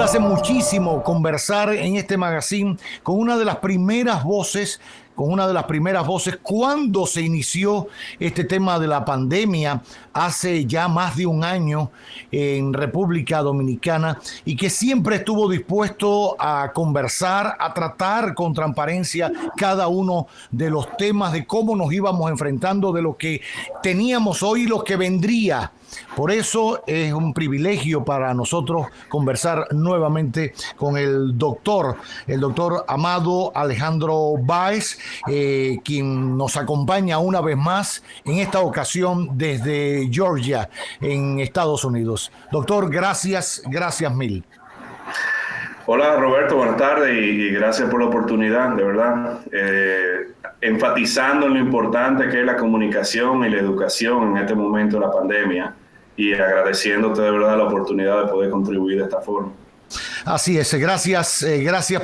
place muchísimo conversar en este magazine con una de las primeras voces cuando se inició este tema de la pandemia hace ya más de un año en República Dominicana, y que siempre estuvo dispuesto a conversar, a tratar con transparencia cada uno de los temas, de cómo nos íbamos enfrentando, de lo que teníamos hoy y lo que vendría. Por eso es un privilegio para nosotros conversar nuevamente con el doctor Amado Alejandro Báez, quien nos acompaña una vez más, en esta ocasión desde Georgia, en Estados Unidos. Doctor, gracias mil. Hola Roberto, buenas tardes y gracias por la oportunidad, de verdad. Enfatizando en lo importante que es la comunicación y la educación en este momento de la pandemia, y agradeciéndote de verdad la oportunidad de poder contribuir de esta forma. Así es, gracias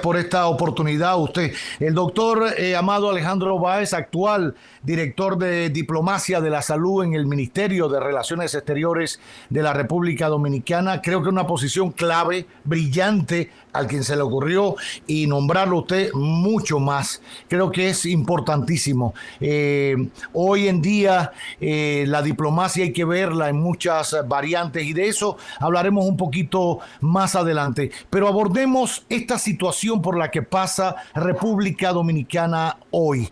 por esta oportunidad. Usted, el doctor Amado Alejandro Báez, actual director de Diplomacia de la Salud en el Ministerio de Relaciones Exteriores de la República Dominicana. Creo que es una posición clave, brillante, al quien se le ocurrió, y nombrarlo usted mucho más. Creo que es importantísimo. Hoy en día la diplomacia hay que verla en muchas variantes, y de eso hablaremos un poquito más adelante. Pero abordemos esta situación por la que pasa República Dominicana hoy.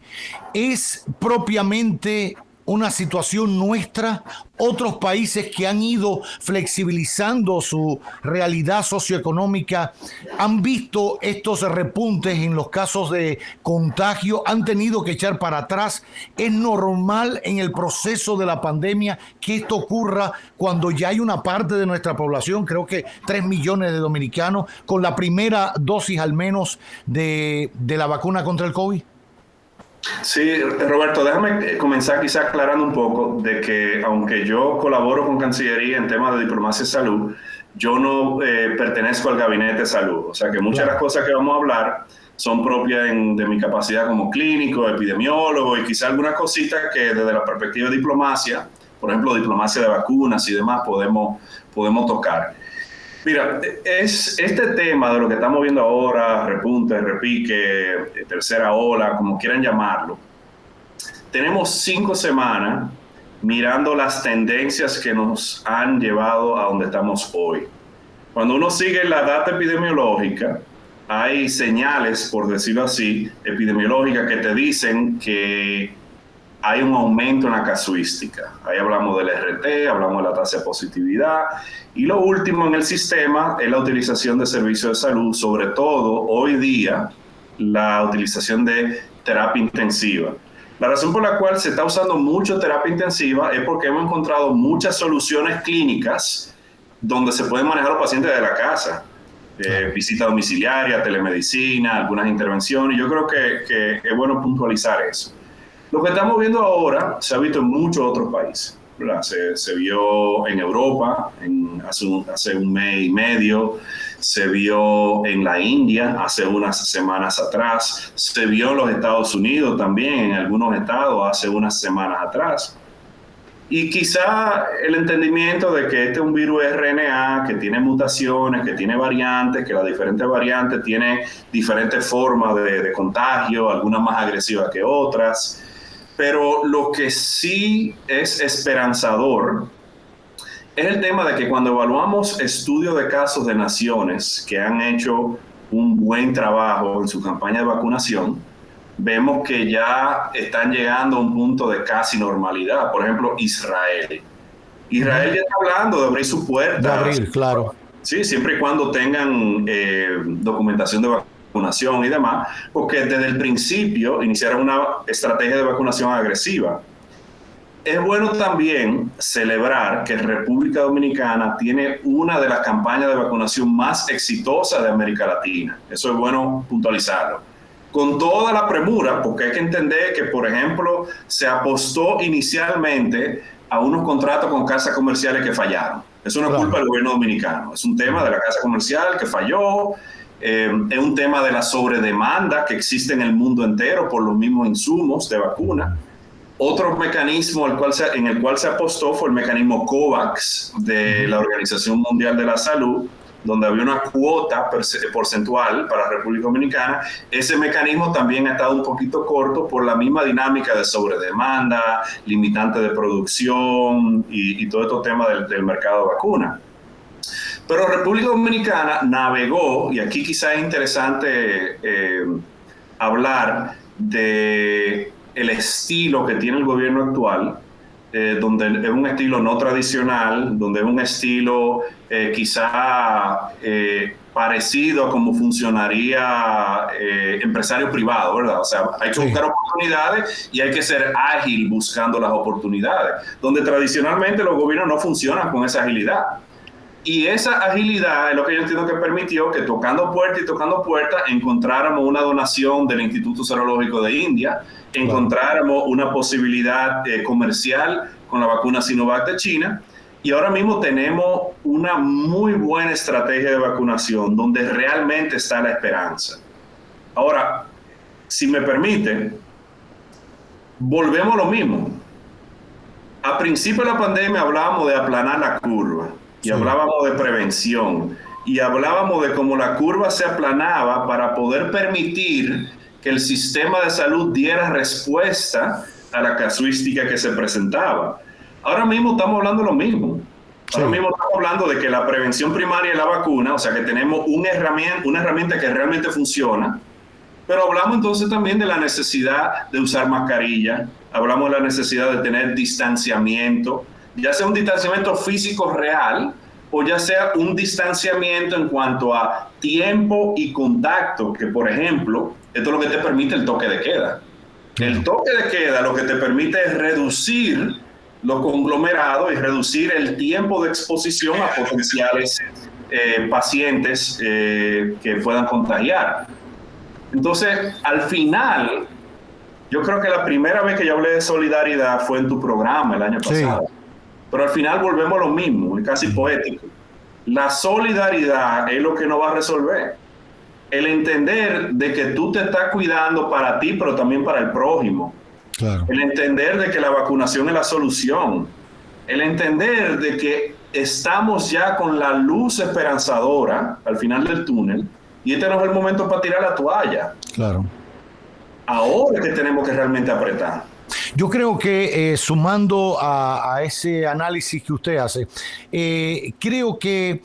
¿Es propiamente una situación nuestra? Otros países que han ido flexibilizando su realidad socioeconómica han visto estos repuntes en los casos de contagio, han tenido que echar para atrás. ¿Es normal en el proceso de la pandemia que esto ocurra cuando ya hay una parte de nuestra población, creo que 3 millones de dominicanos, con la primera dosis al menos de la vacuna contra el COVID? Sí, Roberto, déjame comenzar quizás aclarando un poco de que, aunque yo colaboro con Cancillería en temas de diplomacia y salud, yo no pertenezco al gabinete de salud. O sea que muchas de las cosas que vamos a hablar son propias de mi capacidad como clínico, epidemiólogo, y quizás algunas cositas que desde la perspectiva de diplomacia, por ejemplo, diplomacia de vacunas y demás, podemos tocar. Mira, es este tema de lo que estamos viendo ahora, repunte, repique, tercera ola, como quieran llamarlo. Tenemos 5 semanas mirando las tendencias que nos han llevado a donde estamos hoy. Cuando uno sigue la data epidemiológica, hay señales, por decirlo así, epidemiológicas que te dicen que hay un aumento en la casuística. Ahí hablamos del RT, hablamos de la tasa de positividad, y lo último en el sistema es la utilización de servicios de salud, sobre todo hoy día la utilización de terapia intensiva. La razón por la cual se está usando mucho terapia intensiva es porque hemos encontrado muchas soluciones clínicas donde se pueden manejar los pacientes de la casa. Visita domiciliaria, telemedicina, algunas intervenciones. Yo creo que es bueno puntualizar eso. Lo que estamos viendo ahora se ha visto en muchos otros países, ¿verdad? Se vio en Europa hace un mes y medio, se vio en la India hace unas semanas atrás, se vio en los Estados Unidos también, en algunos estados hace unas semanas atrás. Y quizá el entendimiento de que este es un virus RNA, que tiene mutaciones, que tiene variantes, que las diferentes variantes tienen diferentes formas de contagio, algunas más agresivas que otras. Pero lo que sí es esperanzador es el tema de que cuando evaluamos estudios de casos de naciones que han hecho un buen trabajo en su campaña de vacunación, vemos que ya están llegando a un punto de casi normalidad. Por ejemplo, Israel. Israel ya está hablando de abrir su puerta. De abrir, claro. Sí, siempre y cuando tengan documentación de vacunación y demás, porque desde el principio iniciaron una estrategia de vacunación agresiva. Es bueno también celebrar que República Dominicana tiene una de las campañas de vacunación más exitosas de América Latina. Eso es bueno puntualizarlo. Con toda la premura, porque hay que entender que, por ejemplo, se apostó inicialmente a unos contratos con casas comerciales que fallaron. Eso no es culpa del gobierno dominicano, es un tema de la casa comercial que falló. Es un tema de la sobredemanda que existe en el mundo entero por los mismos insumos de vacuna. Otro mecanismo en el cual se apostó fue el mecanismo COVAX de la Organización Mundial de la Salud, donde había una cuota porcentual para República Dominicana. Ese mecanismo también ha estado un poquito corto por la misma dinámica de sobredemanda, limitante de producción y todo este tema del mercado de vacunas. Pero República Dominicana navegó, y aquí quizás es interesante hablar de el estilo que tiene el gobierno actual, donde es un estilo no tradicional, donde es un estilo quizá parecido a cómo funcionaría empresario privado, ¿verdad? O sea, hay que buscar oportunidades y hay que ser ágil buscando las oportunidades, donde tradicionalmente los gobiernos no funcionan con esa agilidad. Y esa agilidad es lo que yo entiendo que permitió que tocando puerta encontráramos una donación del Instituto Serológico de India, encontráramos una posibilidad comercial con la vacuna Sinovac de China, y ahora mismo tenemos una muy buena estrategia de vacunación donde realmente está la esperanza. Ahora, si me permite, volvemos a lo mismo. A principio de la pandemia hablábamos de aplanar la curva. Y hablábamos de prevención, y hablábamos de cómo la curva se aplanaba para poder permitir que el sistema de salud diera respuesta a la casuística que se presentaba. Ahora mismo estamos hablando de lo mismo. Ahora mismo estamos hablando de que la prevención primaria es la vacuna, o sea que tenemos una herramienta que realmente funciona, pero hablamos entonces también de la necesidad de usar mascarilla, hablamos de la necesidad de tener distanciamiento, ya sea un distanciamiento físico real o ya sea un distanciamiento en cuanto a tiempo y contacto, que por ejemplo, esto es lo que te permite el toque de queda. El toque de queda lo que te permite es reducir los conglomerados y reducir el tiempo de exposición a potenciales pacientes que puedan contagiar. Entonces, al final, yo creo que la primera vez que yo hablé de solidaridad fue en tu programa el año pasado. Pero al final volvemos a lo mismo, es casi poético. La solidaridad es lo que nos va a resolver. El entender de que tú te estás cuidando para ti, pero también para el prójimo. Claro. El entender de que la vacunación es la solución. El entender de que estamos ya con la luz esperanzadora al final del túnel y este no es el momento para tirar la toalla. Claro. Ahora es que tenemos que realmente apretar. Yo creo que sumando a ese análisis que usted hace, creo que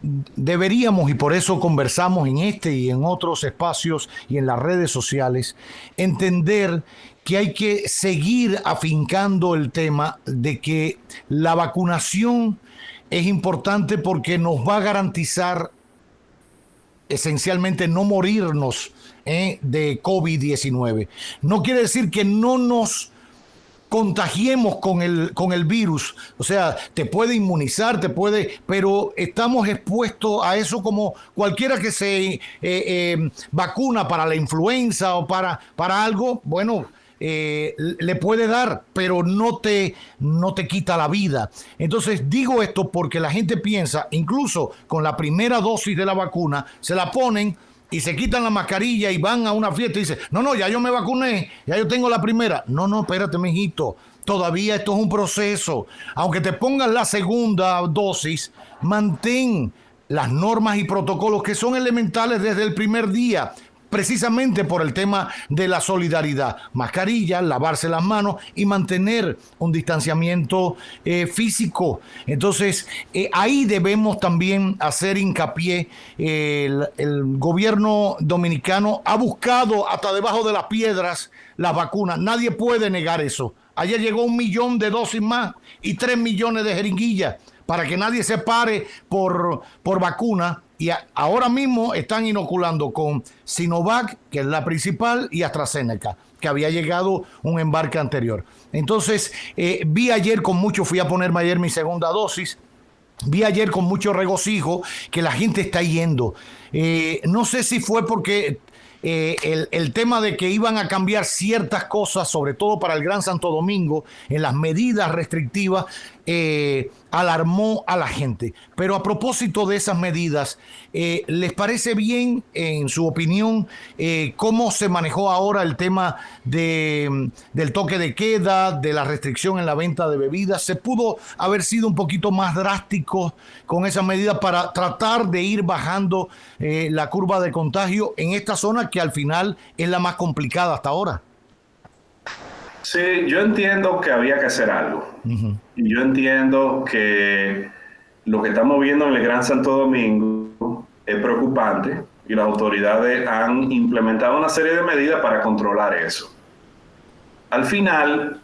deberíamos, y por eso conversamos en este y en otros espacios y en las redes sociales, entender que hay que seguir afincando el tema de que la vacunación es importante porque nos va a garantizar esencialmente no morirnos de COVID-19. No quiere decir que no nos contagiemos con el virus. O sea, te puede inmunizar, pero estamos expuestos a eso como cualquiera que se vacuna para la influenza o para algo, bueno, le puede dar, pero no te quita la vida. Entonces digo esto porque la gente piensa, incluso con la primera dosis de la vacuna, se la ponen y se quitan la mascarilla y van a una fiesta y dicen, no, ya yo me vacuné, ya yo tengo la primera. No, espérate, mijito, todavía esto es un proceso. Aunque te pongan la segunda dosis, mantén las normas y protocolos que son elementales desde el primer día, precisamente por el tema de la solidaridad. Mascarilla, lavarse las manos y mantener un distanciamiento físico. Entonces, ahí debemos también hacer hincapié. El gobierno dominicano ha buscado hasta debajo de las piedras las vacunas. Nadie puede negar eso. Ayer llegó 1 millón de dosis más y 3 millones de jeringuillas para que nadie se pare por vacuna. Y ahora mismo están inoculando con Sinovac, que es la principal, y AstraZeneca, que había llegado un embarque anterior. Entonces, vi ayer fui a ponerme ayer mi segunda dosis, vi ayer con mucho regocijo que la gente está yendo. No sé si fue porque el tema de que iban a cambiar ciertas cosas, sobre todo para el Gran Santo Domingo, en las medidas restrictivas, alarmó a la gente. Pero a propósito de esas medidas, ¿les parece bien, en su opinión, cómo se manejó ahora el tema del toque de queda, de la restricción en la venta de bebidas? ¿Se pudo haber sido un poquito más drástico con esas medidas para tratar de ir bajando la curva de contagio en esta zona que al final es la más complicada hasta ahora? Sí, yo entiendo que había que hacer algo. Y yo entiendo que lo que estamos viendo en el Gran Santo Domingo es preocupante y las autoridades han implementado una serie de medidas para controlar eso. Al final,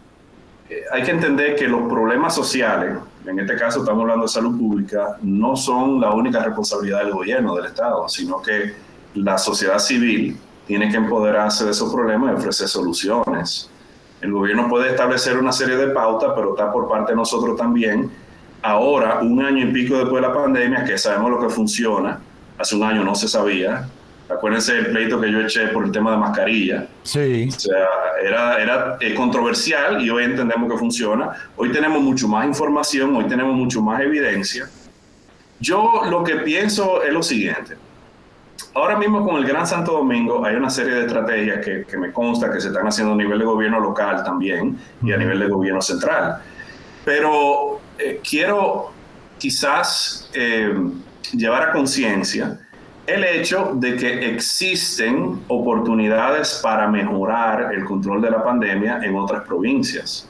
hay que entender que los problemas sociales, en este caso estamos hablando de salud pública, no son la única responsabilidad del gobierno, del Estado, sino que la sociedad civil tiene que empoderarse de esos problemas y ofrecer soluciones. El gobierno puede establecer una serie de pautas, pero está por parte de nosotros también. Ahora, 1 año y pico después de la pandemia, que sabemos lo que funciona, hace 1 año no se sabía. Acuérdense del pleito que yo eché por el tema de mascarilla. Sí. O sea, era controversial y hoy entendemos que funciona. Hoy tenemos mucho más información, hoy tenemos mucho más evidencia. Yo lo que pienso es lo siguiente. Ahora mismo con el Gran Santo Domingo hay una serie de estrategias que me consta que se están haciendo a nivel de gobierno local también y a nivel de gobierno central. Pero quiero quizás llevar a conciencia el hecho de que existen oportunidades para mejorar el control de la pandemia en otras provincias.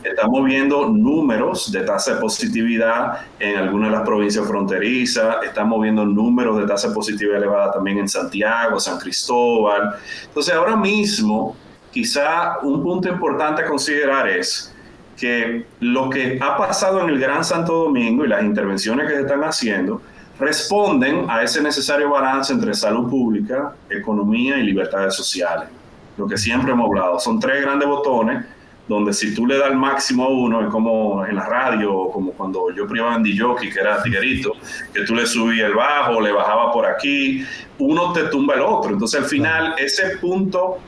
Estamos viendo números de tasa de positividad en algunas de las provincias fronterizas, estamos viendo números de tasa de positividad elevada también en Santiago, San Cristóbal. Entonces ahora mismo quizá un punto importante a considerar es que lo que ha pasado en el Gran Santo Domingo y las intervenciones que se están haciendo responden a ese necesario balance entre salud pública, economía y libertades sociales. Lo que siempre hemos hablado, son 3 grandes botones donde si tú le das el máximo a uno, es como en la radio, como cuando yo privaba en DJ, que era tiguerito, que tú le subías el bajo, le bajaba por aquí, uno te tumba el otro. Entonces al final ese punto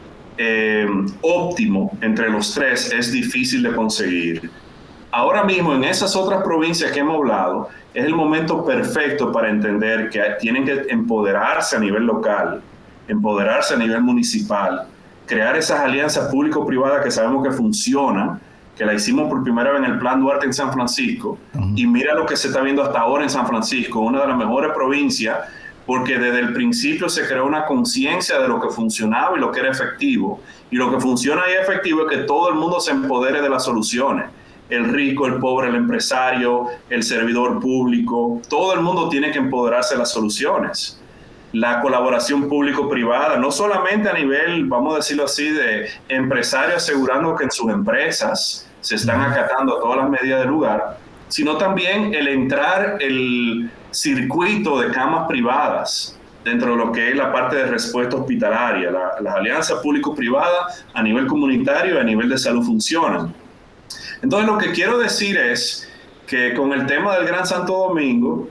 óptimo entre los 3 es difícil de conseguir. Ahora mismo en esas otras provincias que hemos hablado, es el momento perfecto para entender que tienen que empoderarse a nivel local, empoderarse a nivel municipal, crear esas alianzas público-privadas que sabemos que funcionan, que la hicimos por primera vez en el Plan Duarte en San Francisco, y mira lo que se está viendo hasta ahora en San Francisco, una de las mejores provincias, porque desde el principio se creó una conciencia de lo que funcionaba y lo que era efectivo, y lo que funciona y es efectivo es que todo el mundo se empodere de las soluciones. El rico, el pobre, el empresario, el servidor público, todo el mundo tiene que empoderarse de las soluciones. La colaboración público-privada, no solamente a nivel, vamos a decirlo así, de empresarios asegurando que en sus empresas se están acatando todas las medidas del lugar, sino también el entrar el circuito de camas privadas dentro de lo que es la parte de respuesta hospitalaria. Las alianzas público-privadas a nivel comunitario y a nivel de salud funcionan. Entonces lo que quiero decir es que con el tema del Gran Santo Domingo,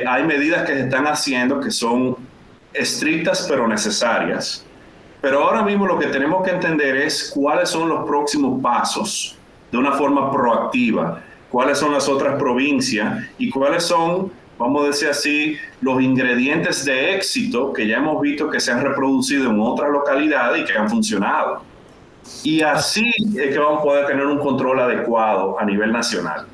hay medidas que se están haciendo que son estrictas pero necesarias. Pero ahora mismo lo que tenemos que entender es cuáles son los próximos pasos de una forma proactiva, cuáles son las otras provincias y cuáles son, vamos a decir así, los ingredientes de éxito que ya hemos visto que se han reproducido en otras localidades y que han funcionado. Y así es que vamos a poder tener un control adecuado a nivel nacional.